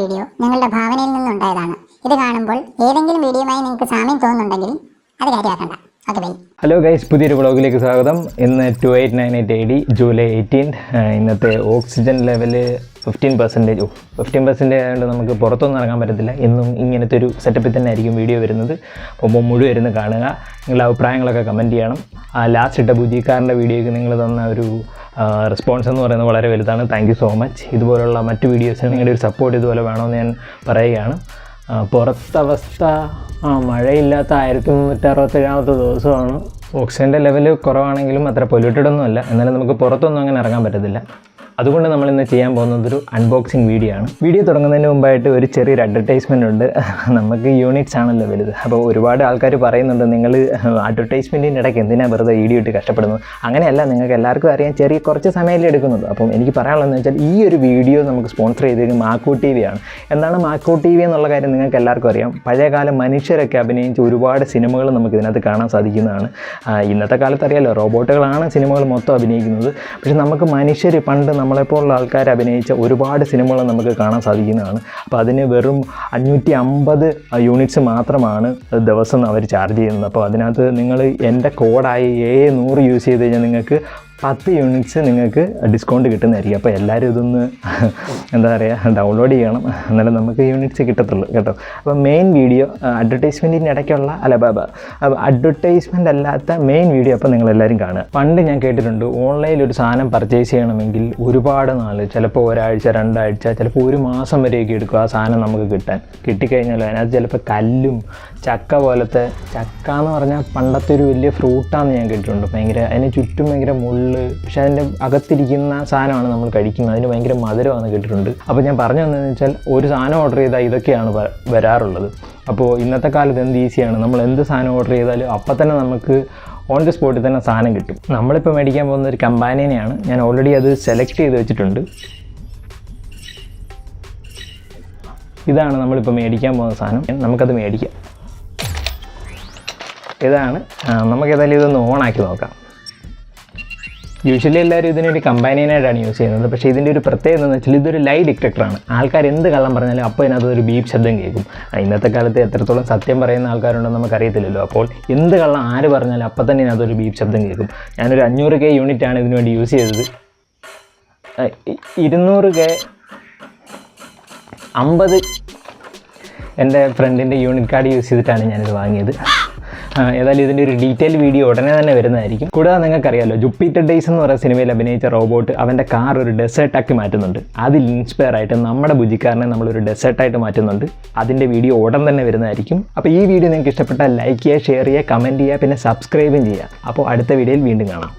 Video ഞങ്ങളുടെ ഭാവനയിൽ നിന്നുണ്ടായതാണ്. ഇത് കാണുമ്പോൾ ഏതെങ്കിലും വീഡിയോയുമായി നിങ്ങൾക്ക് സാമ്യം തോന്നുന്നുണ്ടെങ്കിൽ അത് കാര്യമാക്കണ്ട. Okay bye. ഹലോ ഗൈസ്, പുതിയൊരു വ്ളോഗിലേക്ക് സ്വാഗതം. ഇന്ന് 2898 AD ജൂലൈ 18. ഇന്നത്തെ ഓക്സിജൻ ലെവല് 15% ആയതുകൊണ്ട് നമുക്ക് പുറത്തൊന്നും ഇറങ്ങാൻ പറ്റത്തില്ല. എന്നും ഇങ്ങനത്തെ ഒരു സെറ്റപ്പിൽ തന്നെ ആയിരിക്കും വീഡിയോ വരുന്നത്. അപ്പോൾ മുഴുവൻ ഇരുന്ന് കാണുക, നിങ്ങളുടെ അഭിപ്രായങ്ങളൊക്കെ കമൻറ്റ് ചെയ്യണം. ലാസ്റ്റ് ഇട്ട ബുജിക്കാരൻ്റെ വീഡിയോയ്ക്ക് നിങ്ങൾ തന്ന ഒരു റെസ്പോൺസ് എന്ന് പറയുന്നത് വളരെ വലുതാണ്. Thank you so much. ഇതുപോലുള്ള മറ്റ് വീഡിയോസിന് നിങ്ങളുടെ ഒരു സപ്പോർട്ട് ഇതുപോലെ വേണമെന്ന് ഞാൻ പറയുകയാണ്. പുറത്തവസ്ഥ മഴയില്ലാത്ത 1367 ദിവസമാണ്. ഓക്സിജൻ്റെ ലെവൽ കുറവാണെങ്കിലും അത്ര പൊല്യൂട്ടഡ് ഒന്നുമല്ല. എന്നാലും നമുക്ക് പുറത്തൊന്നും അങ്ങനെ ഇറങ്ങാൻ പറ്റത്തില്ല. അതുകൊണ്ട് നമ്മളിന്ന് ചെയ്യാൻ പോകുന്നതൊരു അൺബോക്സിങ് വീഡിയോ ആണ്. വീഡിയോ തുടങ്ങുന്നതിന് മുമ്പായിട്ട് ഒരു ചെറിയൊരു അഡ്വർടൈസ്മെൻ്റ് ഉണ്ട്. നമുക്ക് യൂണിറ്റ്സ് ആണല്ലോ വലുത്. അപ്പോൾ ഒരുപാട് ആൾക്കാർ പറയുന്നുണ്ട്, നിങ്ങൾ അഡ്വർടൈസ്മെൻറ്റിൻ്റെ ഇടയ്ക്ക് എന്തിനാണ് വെറുതെ വീഡിയോ ഇട്ട് കഷ്ടപ്പെടുന്നത്. അങ്ങനെയല്ല, നിങ്ങൾക്ക് എല്ലാവർക്കും അറിയാം കുറച്ച് സമയമല്ലേ എടുക്കുന്നത്. അപ്പം എനിക്ക് പറയാനുള്ളതെന്ന് വെച്ചാൽ ഈ ഒരു വീഡിയോ നമുക്ക് സ്പോൺസർ ചെയ്തിരിക്കുന്നത് മാക്കോ ടി വി ആണ്. എന്താണ് മാക്കോ ടി വി എന്നുള്ള കാര്യം നിങ്ങൾക്ക് എല്ലാവർക്കും അറിയാം. പഴയകാല മനുഷ്യരൊക്കെ അഭിനയിച്ച ഒരുപാട് സിനിമകൾ നമുക്ക് ഇതിനകത്ത് കാണാൻ സാധിക്കുന്നതാണ്. ഇന്നത്തെ കാലത്ത് അറിയാമല്ലോ, റോബോട്ടുകളാണ് സിനിമകൾ മൊത്തം അഭിനയിക്കുന്നത്. പക്ഷേ നമുക്ക് മനുഷ്യർ പണ്ട് നമ്മളെപ്പോലുള്ള ആൾക്കാർ അഭിനയിച്ച ഒരുപാട് സിനിമകൾ നമുക്ക് കാണാൻ സാധിക്കുന്നതാണ്. അപ്പോൾ അതിന് വെറും 550 യൂണിറ്റ്സ് മാത്രമാണ് ദിവസം അവർ ചാർജ് ചെയ്യുന്നത്. അപ്പോൾ അതിനകത്ത് നിങ്ങൾ എൻ്റെ കോഡായി A100 യൂസ് ചെയ്ത് കഴിഞ്ഞാൽ നിങ്ങൾക്ക് 10 യൂണിറ്റ്സ് നിങ്ങൾക്ക് ഡിസ്കൗണ്ട് കിട്ടുന്നതായിരിക്കും. അപ്പോൾ എല്ലാവരും ഇതൊന്ന് എന്താ പറയുക, ഡൗൺലോഡ് ചെയ്യണം, എന്നാലും നമുക്ക് യൂണിറ്റ്സ് കിട്ടത്തുള്ളൂ കേട്ടോ. അപ്പോൾ മെയിൻ വീഡിയോ അഡ്വർടൈസ്മെൻറ്റിൻ്റെ ഇടയ്ക്കുള്ള അഡ്വർടൈസ്മെൻ്റ് അല്ലാത്ത മെയിൻ വീഡിയോ അപ്പോൾ നിങ്ങളെല്ലാവരും കാണുക. പണ്ട് ഞാൻ കേട്ടിട്ടുണ്ട്, ഓൺലൈനിൽ ഒരു സാധനം പർച്ചേസ് ചെയ്യണമെങ്കിൽ ഒരുപാട് നാൾ, ചിലപ്പോൾ ഒരാഴ്ച 2 ആഴ്ച, ചിലപ്പോൾ 1 മാസം വരെയൊക്കെ എടുക്കും ആ സാധനം നമുക്ക് കിട്ടിക്കഴിഞ്ഞാൽ അതിനകത്ത് ചിലപ്പോൾ കല്ലും ചക്ക പോലത്തെ, ചക്ക എന്ന് പറഞ്ഞാൽ പണ്ടത്തെ ഒരു വലിയ ഫ്രൂട്ടാണെന്ന് ഞാൻ കേട്ടിട്ടുണ്ട്. ഭയങ്കര അതിന് ചുറ്റും ഭയങ്കര മുള്ള്, പക്ഷേ അതിൻ്റെ അകത്തിരിക്കുന്ന സാധനമാണ് നമ്മൾ കഴിക്കുന്നത്. അതിന് ഭയങ്കര മധുരമാണെന്ന് കേട്ടിട്ടുണ്ട്. അപ്പോൾ ഞാൻ പറഞ്ഞു വന്നതെന്ന് വെച്ചാൽ, ഒരു സാധനം ഓർഡർ ചെയ്താൽ ഇതൊക്കെയാണ് വരാറുള്ളത്. അപ്പോൾ ഇന്നത്തെ കാലത്ത് എന്ത് ഈസിയാണ്, നമ്മൾ എന്ത് സാധനം ഓർഡർ ചെയ്താലും അപ്പം തന്നെ നമുക്ക് ഓൺ ദി സ്പോട്ടിൽ തന്നെ സാധനം കിട്ടും. നമ്മളിപ്പോൾ മേടിക്കാൻ പോകുന്ന ഒരു കമ്പാനിയനെയാണ്. ഞാൻ ഓൾറെഡി അത് സെലക്ട് ചെയ്ത് വെച്ചിട്ടുണ്ട്. ഇതാണ് നമ്മളിപ്പോൾ മേടിക്കാൻ പോകുന്ന സാധനം. നമുക്കത് മേടിക്കാം. ഇതാണ്. നമുക്കേതായാലും ഇതൊന്ന് ഓണാക്കി നോക്കാം. യൂഷ്വലി എല്ലാവരും ഇതിനൊരു കമ്പാനിയനായിട്ടാണ് യൂസ് ചെയ്യുന്നത്. പക്ഷേ ഇതിൻ്റെ ഒരു പ്രത്യേകത എന്ന് വെച്ചാൽ ഇതൊരു ലൈ ഡിറ്റക്ടറാണ്. ആൾക്കാർ എന്ത് കള്ളം പറഞ്ഞാലും അപ്പോൾ ഇതിനകത്തൊരു ബീപ്പ് ശബ്ദം കേൾക്കും. ഇന്നത്തെ കാലത്ത് എത്രത്തോളം സത്യം പറയുന്ന ആൾക്കാരുണ്ടെന്ന് നമുക്കറിയത്തില്ലല്ലോ. അപ്പോൾ എന്ത് കള്ളം ആര് പറഞ്ഞാലും അപ്പം തന്നെ ഇതിനകത്തൊരു ബീപ്പ് ശബ്ദം കേൾക്കും. ഞാനൊരു 500K യൂണിറ്റാണ് ഇതിനു വേണ്ടി യൂസ് ചെയ്തത്. 200K 50 എൻ്റെ ഫ്രണ്ടിൻ്റെ യൂണിറ്റ് കാർഡ് യൂസ് ചെയ്തിട്ടാണ് ഞാനിത് വാങ്ങിയത്. ഏതായാലും ഇതിൻ്റെ ഒരു ഡീറ്റെയിൽ വീഡിയോ ഉടനെ തന്നെ വരുന്നതായിരിക്കും. കൂടാതെ നിങ്ങൾക്കറിയാമല്ലോ, ജൂപ്പിറ്റർ ഡേയ്സ് എന്ന് പറയുന്ന സിനിമയിൽ അഭിനയിച്ച റോബോട്ട് അവൻ്റെ കാർ ഒരു ഡെസേർട്ടാക്കി മാറ്റുന്നുണ്ട്. അതിൽ ഇൻസ്പയർ ആയിട്ട് നമ്മുടെ ബുജിക്കാരനെ നമ്മളൊരു ഡെസേർട്ടായിട്ട് മാറ്റുന്നുണ്ട്. അതിൻ്റെ വീഡിയോ ഉടൻ തന്നെ വരുന്നതായിരിക്കും. അപ്പോൾ ഈ വീഡിയോ നിങ്ങൾക്ക് ഇഷ്ടപ്പെട്ടാൽ ലൈക്ക് ചെയ്യുക, ഷെയർ ചെയ്യുക, കമൻറ്റ് ചെയ്യുക, പിന്നെ സബ്സ്ക്രൈബും ചെയ്യുക. അപ്പോൾ അടുത്ത വീഡിയോയിൽ വീണ്ടും കാണാം.